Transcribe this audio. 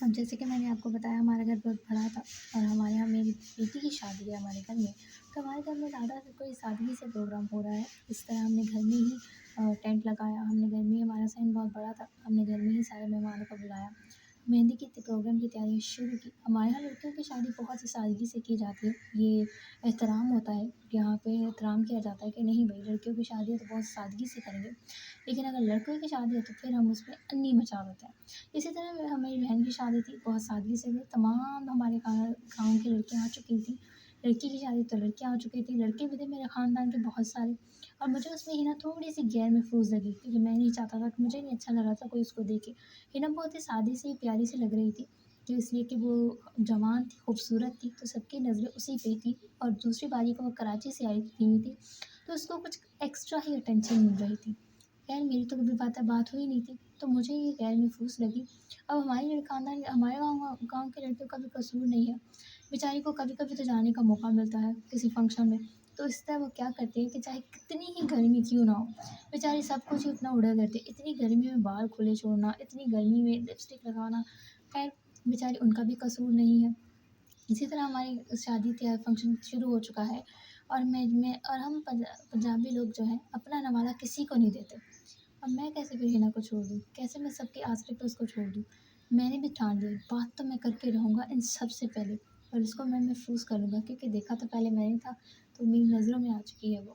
اب جیسے کہ میں نے آپ کو بتایا ہمارا گھر بہت بڑا تھا اور ہمارے یہاں میری بیٹی کی شادی ہے ہمارے گھر میں، تو ہمارے گھر میں زیادہ کوئی سادگی سے پروگرام ہو رہا ہے، اس طرح ہم نے گھر میں ہی ٹینٹ لگایا، ہم نے گھر میں ہی ہمارا سین بہت بڑا تھا، ہم نے گھر میں ہی سارے مہمانوں کو بلایا، مہندی کی پروگرام کی تیاری شروع کی۔ ہمارے یہاں لڑکیوں کی شادی بہت ہی سادگی سے کی جاتی ہے، یہ احترام ہوتا ہے، یہاں پہ احترام کیا جاتا ہے کہ نہیں بھائی لڑکیوں کی شادی ہے تو بہت سادگی سے کریں گے، لیکن اگر لڑکوں کی شادی ہے تو پھر ہم اس میں انی مچا دیتے ہیں۔ اسی طرح ہماری بہن کی شادی تھی، بہت سادگی سے ہوئی، تمام ہمارے گاؤں کی لڑکیاں آ چکی تھیں، لڑکی کی شادی تو لڑکیاں آ چکی تھیں، لڑکے بھی تھے میرے خاندان کے بہت سارے، اور مجھے اس میں ہنا تھوڑی سی غیر محفوظ لگی کیونکہ میں نہیں چاہتا تھا کہ مجھے نہیں اچھا لگ رہا تھا کوئی اس کو دیکھے، ہنا بہت ہی سادی سی پیاری سی لگ رہی تھی، تو اس لیے کہ وہ جوان تھی خوبصورت تھی تو سب کی نظریں اسی پہ تھی، اور دوسری باری کو وہ کراچی سے آئی ہوئی تھی تو اس کو کچھ ایکسٹرا ہی اٹینشن مل رہی تھی۔ خیر میری تو کبھی بات ہوئی نہیں تھی تو مجھے یہ غیر محفوظ لگی۔ اب ہمارے خاندان ہمارے گاؤں کے لڑکیوں کا بھی قصور نہیں ہے، بیچاری کو کبھی کبھی تو جانے کا موقع ملتا ہے کسی فنکشن میں، تو اس طرح وہ کیا کرتی ہے کہ چاہے کتنی ہی گرمی کیوں نہ ہو، بیچاری سب کچھ ہی اتنا اڑا کرتی ہے، اتنی گرمی میں بال کھلے چھوڑنا، اتنی گرمی میں لپسٹک لگانا، خیر بیچاری ان کا بھی قصور نہیں ہے۔ اسی طرح ہماری شادی کا فنکشن شروع ہو چکا ہے، اور اور ہم پنجابی لوگ جو ہیں اپنا نوالہ کسی کو نہیں دیتے، اب میں کیسے پھر ہنا کو چھوڑ دوں، کیسے میں سب کے آسرے پہ اس کو چھوڑ دوں؟ میں نے بھی ٹھان لی بات تو میں کر کے رہوں گا ان سب سے پہلے، اور اس کو میں محفوظ کروں گا کیونکہ دیکھا تو پہلے میں نے تھا، تو میری نظروں میں آ چکی ہے وہ۔